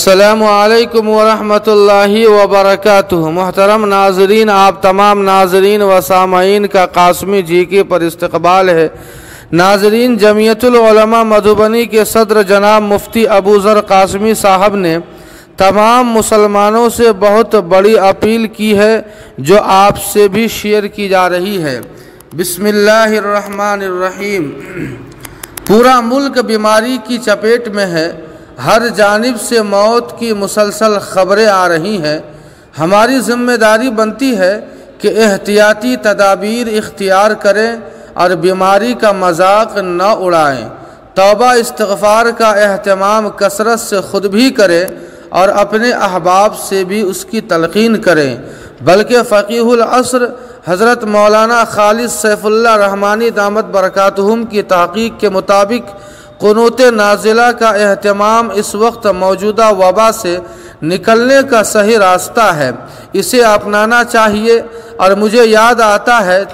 अस्सलामु अलैकुम वरहमतुल्लाहि वबरकातुहू। मोहतरम नाजरीन, आप तमाम नाजरीन व सामाईन का कासमी जी के पर इस्तकबाल है। नाजरीन, जमीयतुल उलमा मधुबनी के सदर जनाब मुफ्ती अबू ज़र कासमी साहब ने तमाम मुसलमानों से बहुत बड़ी अपील की है, जो आपसे भी शेयर की जा रही है। बिस्मिल्लाहिर्रहमानिर्रहीम। पूरा मुल्क बीमारी की चपेट में है, हर जानिब से मौत की मुसलसल खबरें आ रही हैं। हमारी जिम्मेदारी बनती है कि एहतियाती तदाबीर इख्तियार करें और बीमारी का मजाक न उड़ाएं। तौबा इस्तिग़फ़ार का एहतमाम कसरत से ख़ुद भी करें और अपने अहबाब से भी उसकी तलक़ीन करें। बल्कि फ़क़ीहुल अस्र हज़रत मौलाना खालिद सैफ़ुल्लाह रहमानी दामत बरकातुहुम की तहक़ीक़ के मुताबिक क़ुनूत नाज़िला का एहतमाम इस वक्त मौजूदा वबा से निकलने का सही रास्ता है, इसे अपनाना चाहिए। और मुझे याद आता है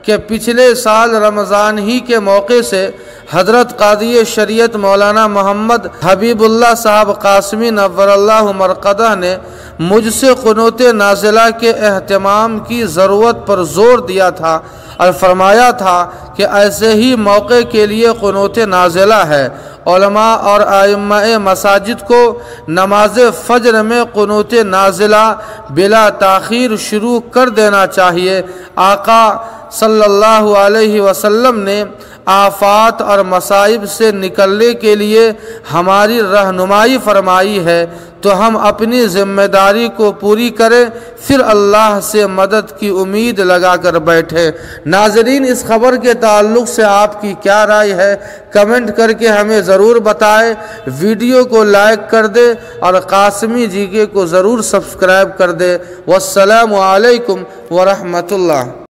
कि पिछले साल रमज़ान ही के मौके से हज़रत क़ादी शरीयत मौलाना मोहम्मद हबीबुल्लाह साहब कासमी नव्वरल्लाहु मरक़दह ने मुझसे क़ुनूत नाज़िला के एहतमाम की ज़रूरत पर ज़ोर दिया था और फरमाया था कि ऐसे ही मौके के लिए क़ुनूत नाज़िला है। उलमा और आइम्माए मसाजिद को नमाज फ़ज्र में क़ुनूत नाज़िला बिला ताख़ीर शुरू कर देना चाहिए। आका सल्लल्लाहु अलैहि वसल्लम ने आफ़ात और मसाइब से निकलने के लिए हमारी रहनुमाई फरमाई है, तो हम अपनी ज़िम्मेदारी को पूरी करें, फिर अल्लाह से मदद की उम्मीद लगा कर बैठे। नाज़रीन, इस खबर के ताल्लुक़ से आपकी क्या राय है, कमेंट करके हमें ज़रूर बताएं। वीडियो को लाइक कर दे और कासमी जी के को ज़रूर सब्सक्राइब कर दे। वस्सलामु अलैकुम वरहमतुल्लाह।